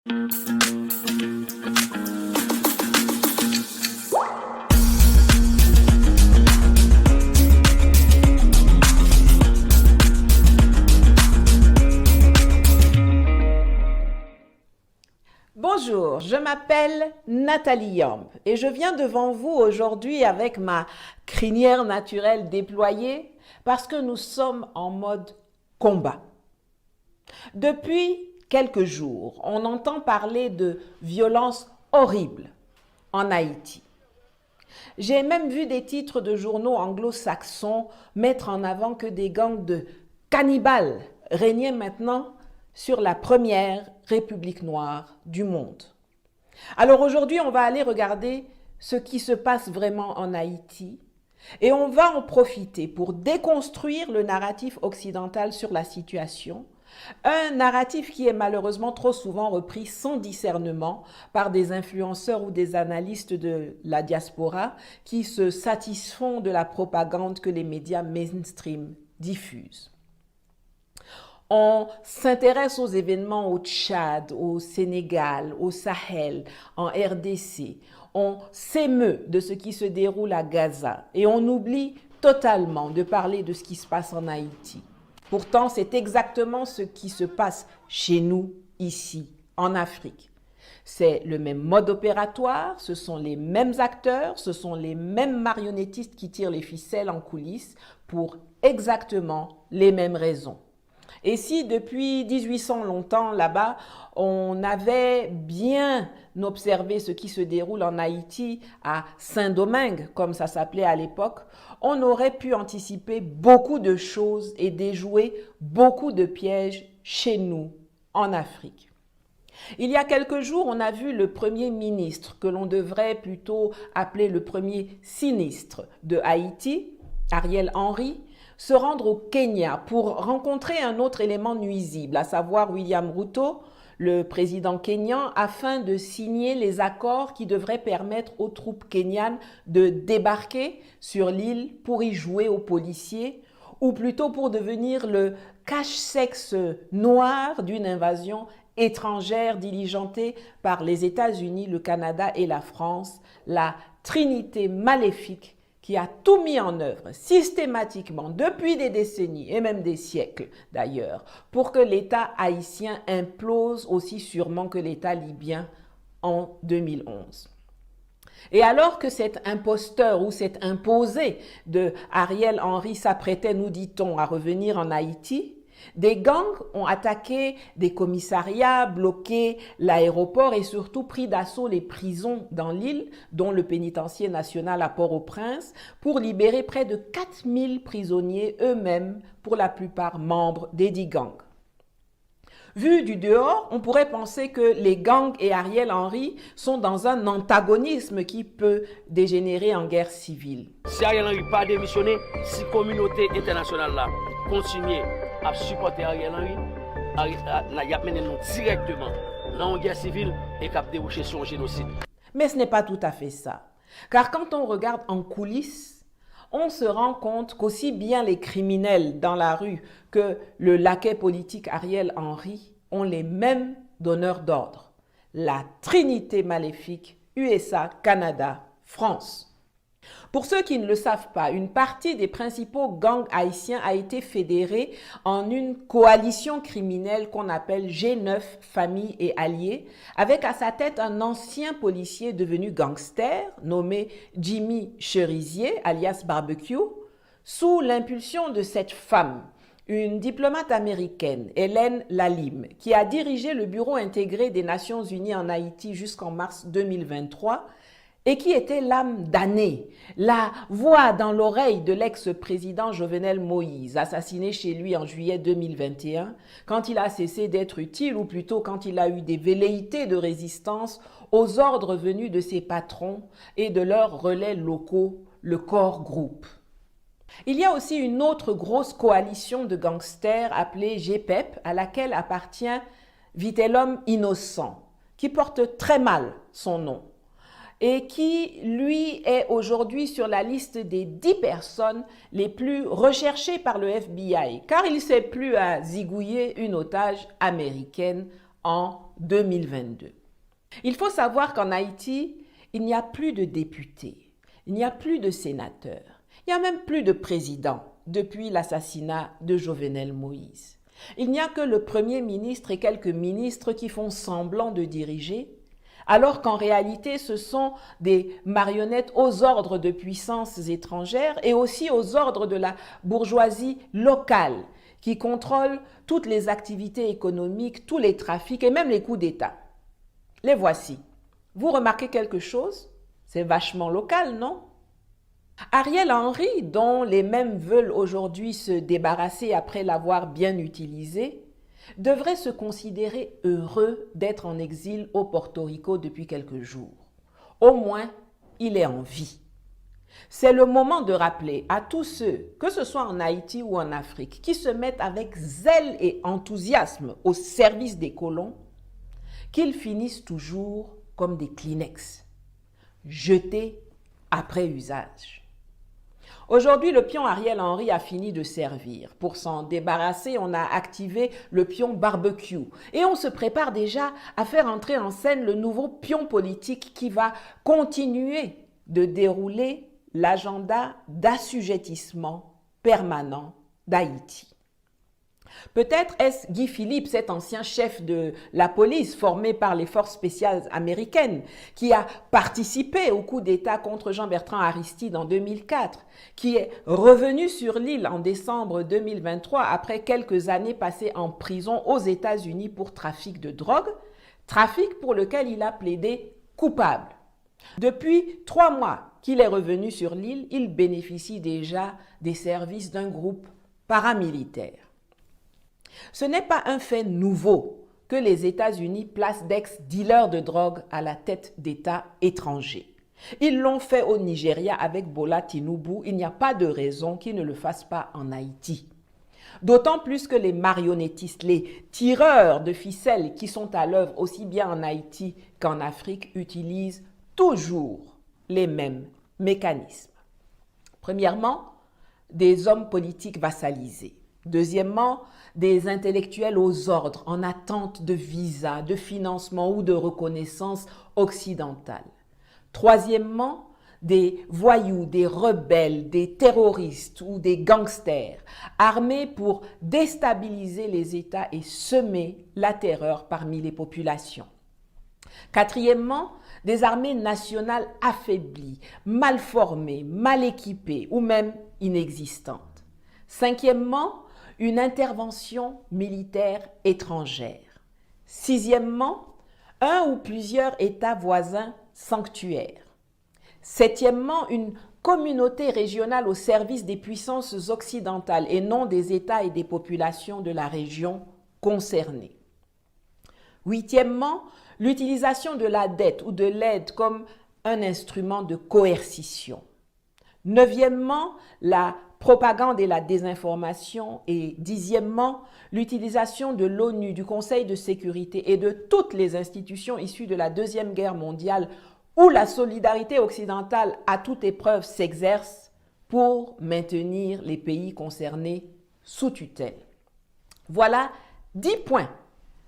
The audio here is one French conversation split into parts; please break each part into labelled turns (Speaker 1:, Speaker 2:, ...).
Speaker 1: Bonjour, je m'appelle Nathalie Yamb et je viens devant vous aujourd'hui avec ma crinière naturelle déployée parce que nous sommes en mode combat. Depuis quelques jours, on entend parler de violences horribles en Haïti. J'ai même vu des titres de journaux anglo-saxons mettre en avant que des gangs de cannibales régnaient maintenant sur la première République noire du monde. Alors aujourd'hui, on va aller regarder ce qui se passe vraiment en Haïti et on va en profiter pour déconstruire le narratif occidental sur la situation, un narratif qui est malheureusement trop souvent repris sans discernement par des influenceurs ou des analystes de la diaspora qui se satisfont de la propagande que les médias mainstream diffusent. On s'intéresse aux événements au Tchad, au Sénégal, au Sahel, en RDC. On s'émeut de ce qui se déroule à Gaza et on oublie totalement de parler de ce qui se passe en Haïti. Pourtant, c'est exactement ce qui se passe chez nous, ici, en Afrique. C'est le même mode opératoire, ce sont les mêmes acteurs, ce sont les mêmes marionnettistes qui tirent les ficelles en coulisses pour exactement les mêmes raisons. Et si depuis 1800 longtemps là-bas, on avait bien observé ce qui se déroule en Haïti à Saint-Domingue, comme ça s'appelait à l'époque, on aurait pu anticiper beaucoup de choses et déjouer beaucoup de pièges chez nous, en Afrique. Il y a quelques jours, on a vu le premier ministre, que l'on devrait plutôt appeler le premier sinistre de Haïti, Ariel Henry, se rendre au Kenya pour rencontrer un autre élément nuisible, à savoir William Ruto, le président kényan, afin de signer les accords qui devraient permettre aux troupes kenyanes de débarquer sur l'île pour y jouer aux policiers, ou plutôt pour devenir le cache-sexe noir d'une invasion étrangère diligentée par les États-Unis, le Canada et la France, la trinité maléfique qui a tout mis en œuvre systématiquement depuis des décennies et même des siècles d'ailleurs pour que l'État haïtien implose aussi sûrement que l'État libyen en 2011. Et alors que cet imposteur ou cet imposé de Ariel Henry s'apprêtait, nous dit-on, à revenir en Haïti, des gangs ont attaqué des commissariats, bloqué l'aéroport et surtout pris d'assaut les prisons dans l'île, dont le pénitencier national à Port-au-Prince, pour libérer près de 4000 prisonniers, eux-mêmes pour la plupart membres des 10 gangs. Vu du dehors, on pourrait penser que les gangs et Ariel Henry sont dans un antagonisme qui peut dégénérer en guerre civile.
Speaker 2: Si Ariel Henry n'a pas démissionné, si la communauté internationale là, continue à supporter Ariel Henry, il a mené nous directement dans une guerre civile et a débouché sur un génocide.
Speaker 1: Mais ce n'est pas tout à fait ça. Car quand on regarde en coulisses, on se rend compte qu'aussi bien les criminels dans la rue que le laquais politique Ariel Henry ont les mêmes donneurs d'ordre. La trinité maléfique USA, Canada, France. Pour ceux qui ne le savent pas, une partie des principaux gangs haïtiens a été fédérée en une coalition criminelle qu'on appelle G9 Famille et Alliés, avec à sa tête un ancien policier devenu gangster nommé Jimmy Cherizier, alias Barbecue, sous l'impulsion de cette femme, une diplomate américaine, Hélène Lalime, qui a dirigé le bureau intégré des Nations Unies en Haïti jusqu'en mars 2023, et qui était l'âme damnée, la voix dans l'oreille de l'ex-président Jovenel Moïse, assassiné chez lui en juillet 2021, quand il a cessé d'être utile, ou plutôt quand il a eu des velléités de résistance aux ordres venus de ses patrons et de leurs relais locaux, le Corps Group. Il y a aussi une autre grosse coalition de gangsters appelée GPEP, à laquelle appartient Vitellum Innocent, qui porte très mal son nom, et qui, lui, est aujourd'hui sur la liste des 10 personnes les plus recherchées par le FBI, car il ne s'est plus à zigouiller une otage américaine en 2022. Il faut savoir qu'en Haïti, il n'y a plus de députés, il n'y a plus de sénateurs, il n'y a même plus de président depuis l'assassinat de Jovenel Moïse. Il n'y a que le Premier ministre et quelques ministres qui font semblant de diriger, alors qu'en réalité, ce sont des marionnettes aux ordres de puissances étrangères et aussi aux ordres de la bourgeoisie locale qui contrôle toutes les activités économiques, tous les trafics et même les coups d'État. Les voici. Vous remarquez quelque chose? C'est vachement local, non? Ariel Henry, dont les mêmes veulent aujourd'hui se débarrasser après l'avoir bien utilisé, devrait se considérer heureux d'être en exil au Porto Rico depuis quelques jours. Au moins, il est en vie. C'est le moment de rappeler à tous ceux, que ce soit en Haïti ou en Afrique, qui se mettent avec zèle et enthousiasme au service des colons, qu'ils finissent toujours comme des Kleenex, jetés après usage. Aujourd'hui, le pion Ariel Henry a fini de servir. Pour s'en débarrasser, on a activé le pion barbecue. Et on se prépare déjà à faire entrer en scène le nouveau pion politique qui va continuer de dérouler l'agenda d'assujettissement permanent d'Haïti. Peut-être est-ce Guy Philippe, cet ancien chef de la police formé par les forces spéciales américaines, qui a participé au coup d'État contre Jean-Bertrand Aristide en 2004, qui est revenu sur l'île en décembre 2023 après quelques années passées en prison aux États-Unis pour trafic de drogue, trafic pour lequel il a plaidé coupable. Depuis 3 mois qu'il est revenu sur l'île, il bénéficie déjà des services d'un groupe paramilitaire. Ce n'est pas un fait nouveau que les États-Unis placent d'ex-dealers de drogue à la tête d'États étrangers. Ils l'ont fait au Nigeria avec Bola Tinubu, il n'y a pas de raison qu'ils ne le fassent pas en Haïti. D'autant plus que les marionnettistes, les tireurs de ficelles qui sont à l'œuvre aussi bien en Haïti qu'en Afrique utilisent toujours les mêmes mécanismes. Premièrement, des hommes politiques vassalisés. Deuxièmement, des intellectuels aux ordres en attente de visa, de financement ou de reconnaissance occidentale. Troisièmement, des voyous, des rebelles, des terroristes ou des gangsters armés pour déstabiliser les États et semer la terreur parmi les populations. Quatrièmement, des armées nationales affaiblies, mal formées, mal équipées ou même inexistantes. Cinquièmement, une intervention militaire étrangère. Sixièmement, un ou plusieurs États voisins sanctuaires. Septièmement, une communauté régionale au service des puissances occidentales et non des États et des populations de la région concernées. Huitièmement, l'utilisation de la dette ou de l'aide comme un instrument de coercition. Neuvièmement, la propagande et la désinformation. Et dixièmement, l'utilisation de l'ONU, du Conseil de sécurité et de toutes les institutions issues de la Deuxième Guerre mondiale où la solidarité occidentale à toute épreuve s'exerce pour maintenir les pays concernés sous tutelle. Voilà 10 points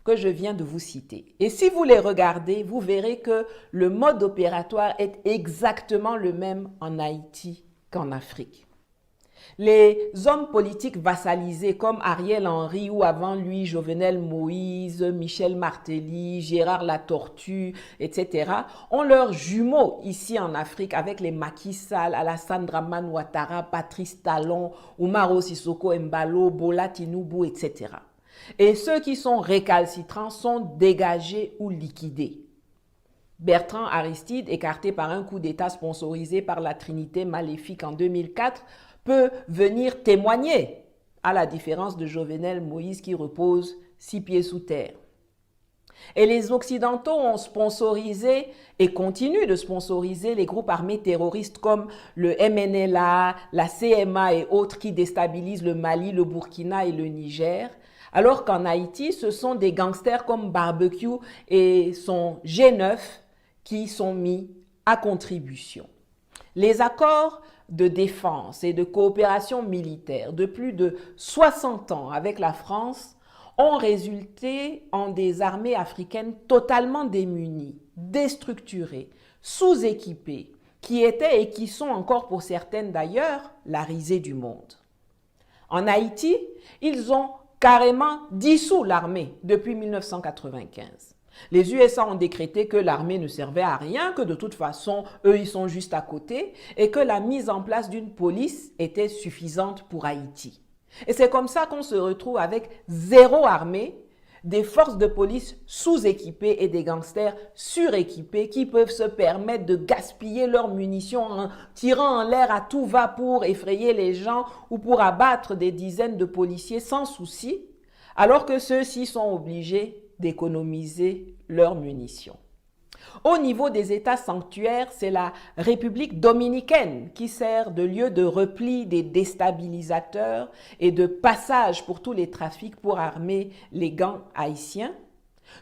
Speaker 1: que je viens de vous citer. Et si vous les regardez, vous verrez que le mode opératoire est exactement le même en Haïti qu'en Afrique. Les hommes politiques vassalisés comme Ariel Henry ou avant lui Jovenel Moïse, Michel Martelly, Gérard Latortue, etc. ont leurs jumeaux ici en Afrique avec les Macky Sall, Alassane Dramane Ouattara, Patrice Talon, Umaro Sissoko Embalo, Bola Tinubu, etc. Et ceux qui sont récalcitrants sont dégagés ou liquidés. Bertrand Aristide, écarté par un coup d'État sponsorisé par la Trinité maléfique en 2004, peut venir témoigner, à la différence de Jovenel Moïse qui repose 6 pieds sous terre. Et les Occidentaux ont sponsorisé et continuent de sponsoriser les groupes armés terroristes comme le MNLA, la CMA et autres qui déstabilisent le Mali, le Burkina et le Niger, alors qu'en Haïti, ce sont des gangsters comme Barbecue et son G9 qui sont mis à contribution. Les accords de défense et de coopération militaire de plus de 60 ans avec la France ont résulté en des armées africaines totalement démunies, déstructurées, sous-équipées, qui étaient et qui sont encore pour certaines d'ailleurs la risée du monde. En Haïti, ils ont carrément dissous l'armée depuis 1995. Les USA ont décrété que l'armée ne servait à rien, que de toute façon, eux, ils sont juste à côté et que la mise en place d'une police était suffisante pour Haïti. Et c'est comme ça qu'on se retrouve avec zéro armée, des forces de police sous-équipées et des gangsters suréquipés qui peuvent se permettre de gaspiller leurs munitions en tirant en l'air à tout va pour effrayer les gens ou pour abattre des dizaines de policiers sans souci, alors que ceux-ci sont obligés d'économiser leurs munitions. Au niveau des États sanctuaires, c'est la République dominicaine qui sert de lieu de repli des déstabilisateurs et de passage pour tous les trafics pour armer les gangs haïtiens.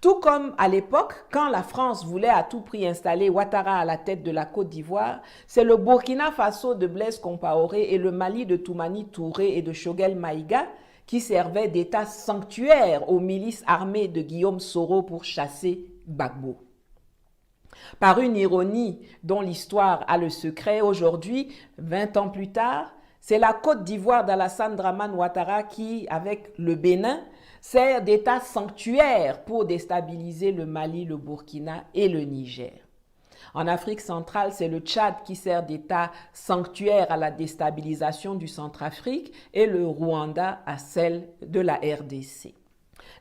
Speaker 1: Tout comme à l'époque, quand la France voulait à tout prix installer Ouattara à la tête de la Côte d'Ivoire, c'est le Burkina Faso de Blaise Compaoré et le Mali de Toumani Touré et de Choguel Maïga qui servaient d'État sanctuaire aux milices armées de Guillaume Soro pour chasser Gbagbo. Par une ironie dont l'histoire a le secret, aujourd'hui, 20 ans plus tard, c'est la Côte d'Ivoire d'Alassane Dramane Ouattara qui, avec le Bénin, sert d'État sanctuaire pour déstabiliser le Mali, le Burkina et le Niger. En Afrique centrale, c'est le Tchad qui sert d'État sanctuaire à la déstabilisation du Centrafrique et le Rwanda à celle de la RDC.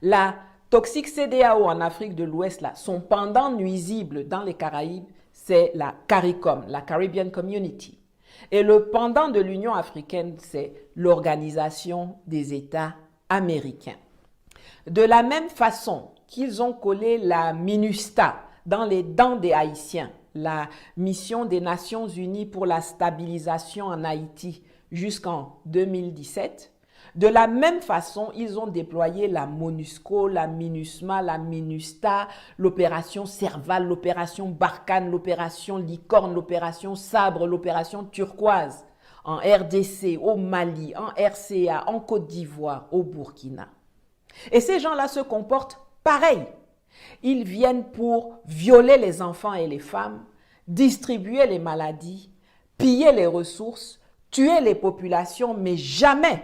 Speaker 1: La toxique CEDEAO en Afrique de l'Ouest, son pendant nuisible dans les Caraïbes, c'est la CARICOM, la Caribbean Community. Et le pendant de l'Union africaine, c'est l'Organisation des États américains. De la même façon qu'ils ont collé la MINUSTA dans les dents des Haïtiens, la mission des Nations Unies pour la stabilisation en Haïti jusqu'en 2017, de la même façon, ils ont déployé la MONUSCO, la MINUSMA, la MINUSTA, l'opération Serval, l'opération Barkhane, l'opération Licorne, l'opération Sabre, l'opération Turquoise en RDC, au Mali, en RCA, en Côte d'Ivoire, au Burkina. Et ces gens-là se comportent pareil. Ils viennent pour violer les enfants et les femmes, distribuer les maladies, piller les ressources, tuer les populations, mais jamais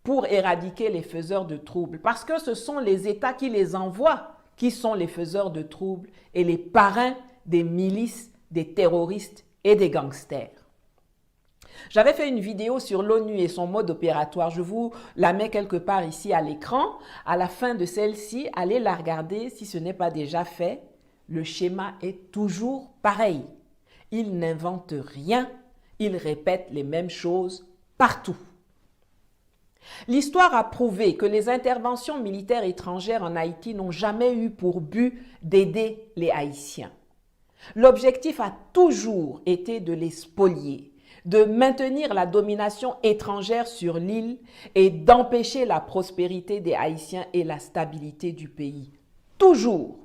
Speaker 1: pour éradiquer les faiseurs de troubles. Parce que ce sont les États qui les envoient qui sont les faiseurs de troubles et les parrains des milices, des terroristes et des gangsters. J'avais fait une vidéo sur l'ONU et son mode opératoire. Je vous la mets quelque part ici à l'écran. À la fin de celle-ci, allez la regarder si ce n'est pas déjà fait. Le schéma est toujours pareil. Ils n'inventent rien, ils répètent les mêmes choses partout. L'histoire a prouvé que les interventions militaires étrangères en Haïti n'ont jamais eu pour but d'aider les Haïtiens. L'objectif a toujours été de les spolier, de maintenir la domination étrangère sur l'île et d'empêcher la prospérité des Haïtiens et la stabilité du pays. Toujours.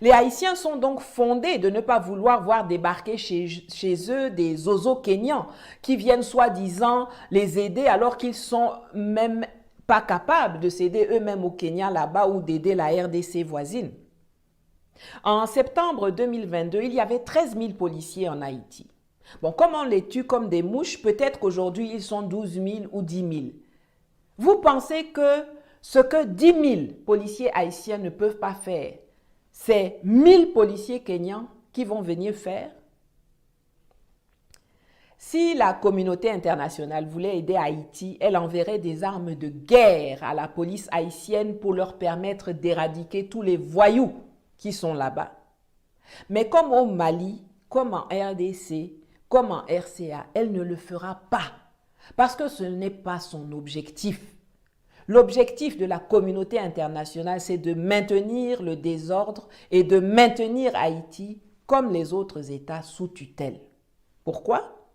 Speaker 1: Les Haïtiens sont donc fondés de ne pas vouloir voir débarquer chez eux des zozos kenyans qui viennent soi-disant les aider alors qu'ils sont même pas capables de s'aider eux-mêmes au Kenya là-bas ou d'aider la RDC voisine. En septembre 2022, il y avait 13 000 policiers en Haïti. Bon, comme on les tue comme des mouches, peut-être qu'aujourd'hui ils sont 12 000 ou 10 000. Vous pensez que ce que 10 000 policiers haïtiens ne peuvent pas faire, c'est 1000 policiers kenyans qui vont venir faire? Si la communauté internationale voulait aider Haïti, elle enverrait des armes de guerre à la police haïtienne pour leur permettre d'éradiquer tous les voyous qui sont là-bas. Mais comme au Mali, comme en RDC, comme en RCA, elle ne le fera pas parce que ce n'est pas son objectif. L'objectif de la communauté internationale, c'est de maintenir le désordre et de maintenir Haïti comme les autres États sous tutelle. Pourquoi?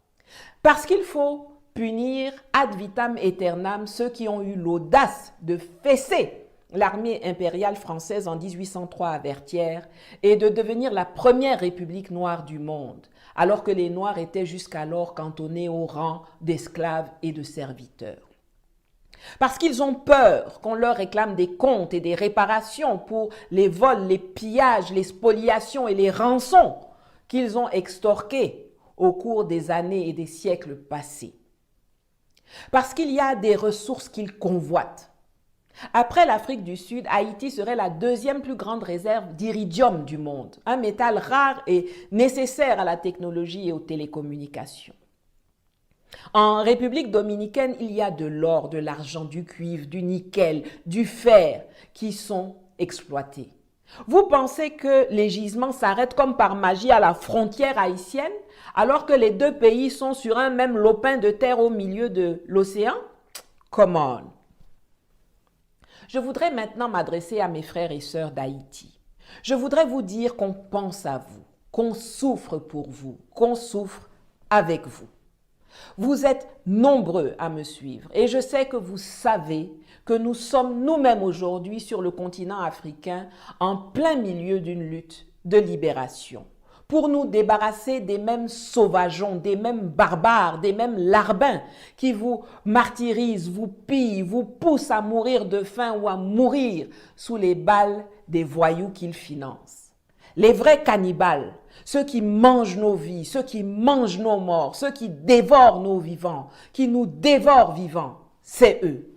Speaker 1: Parce qu'il faut punir ad vitam aeternam ceux qui ont eu l'audace de fesser l'armée impériale française en 1803 à Vertières et de devenir la première république noire du monde, alors que les Noirs étaient jusqu'alors cantonnés au rang d'esclaves et de serviteurs. Parce qu'ils ont peur qu'on leur réclame des comptes et des réparations pour les vols, les pillages, les spoliations et les rançons qu'ils ont extorqués au cours des années et des siècles passés. Parce qu'il y a des ressources qu'ils convoitent. Après l'Afrique du Sud, Haïti serait la deuxième plus grande réserve d'iridium du monde, un métal rare et nécessaire à la technologie et aux télécommunications. En République dominicaine, il y a de l'or, de l'argent, du cuivre, du nickel, du fer qui sont exploités. Vous pensez que les gisements s'arrêtent comme par magie à la frontière haïtienne, alors que les deux pays sont sur un même lopin de terre au milieu de l'océan? Come on! Je voudrais maintenant m'adresser à mes frères et sœurs d'Haïti. Je voudrais vous dire qu'on pense à vous, qu'on souffre pour vous, qu'on souffre avec vous. Vous êtes nombreux à me suivre et je sais que vous savez que nous sommes nous-mêmes aujourd'hui sur le continent africain en plein milieu d'une lutte de libération pour nous débarrasser des mêmes sauvageons, des mêmes barbares, des mêmes larbins qui vous martyrisent, vous pillent, vous poussent à mourir de faim ou à mourir sous les balles des voyous qu'ils financent. Les vrais cannibales, ceux qui mangent nos vies, ceux qui mangent nos morts, ceux qui dévorent nos vivants, qui nous dévorent vivants, c'est eux.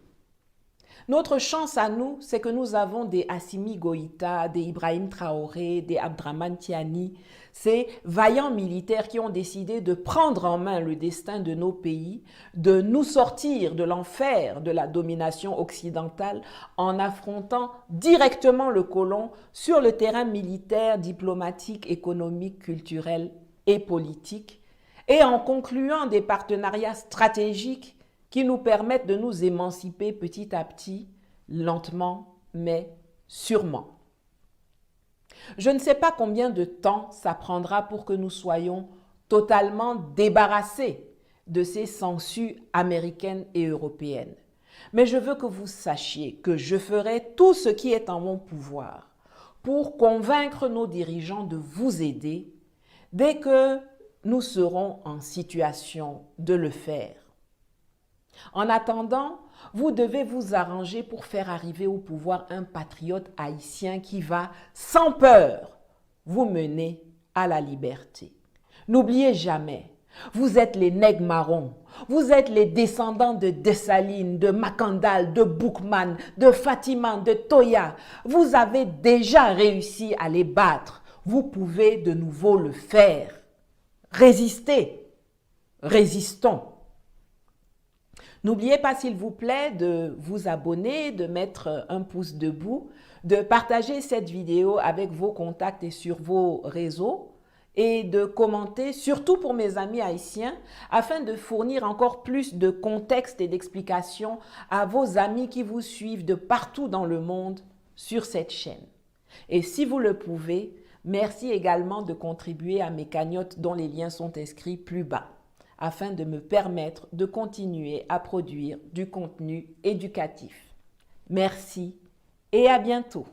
Speaker 1: Notre chance à nous, c'est que nous avons des Assimi Goïta, des Ibrahim Traoré, des Abdraman Tiani, ces vaillants militaires qui ont décidé de prendre en main le destin de nos pays, de nous sortir de l'enfer de la domination occidentale en affrontant directement le colon sur le terrain militaire, diplomatique, économique, culturel et politique, et en concluant des partenariats stratégiques qui nous permettent de nous émanciper petit à petit, lentement, mais sûrement. Je ne sais pas combien de temps ça prendra pour que nous soyons totalement débarrassés de ces sangsues américaines et européennes. Mais je veux que vous sachiez que je ferai tout ce qui est en mon pouvoir pour convaincre nos dirigeants de vous aider dès que nous serons en situation de le faire. En attendant, vous devez vous arranger pour faire arriver au pouvoir un patriote haïtien qui va, sans peur, vous mener à la liberté. N'oubliez jamais, vous êtes les nègres marrons, vous êtes les descendants de Dessalines, de Macandal, de Boukman, de Fatima, de Toya. Vous avez déjà réussi à les battre. Vous pouvez de nouveau le faire. Résistez, résistons. N'oubliez pas, s'il vous plaît, de vous abonner, de mettre un pouce debout, de partager cette vidéo avec vos contacts et sur vos réseaux et de commenter, surtout pour mes amis haïtiens, afin de fournir encore plus de contexte et d'explications à vos amis qui vous suivent de partout dans le monde sur cette chaîne. Et si vous le pouvez, merci également de contribuer à mes cagnottes dont les liens sont inscrits plus bas, afin de me permettre de continuer à produire du contenu éducatif. Merci et à bientôt.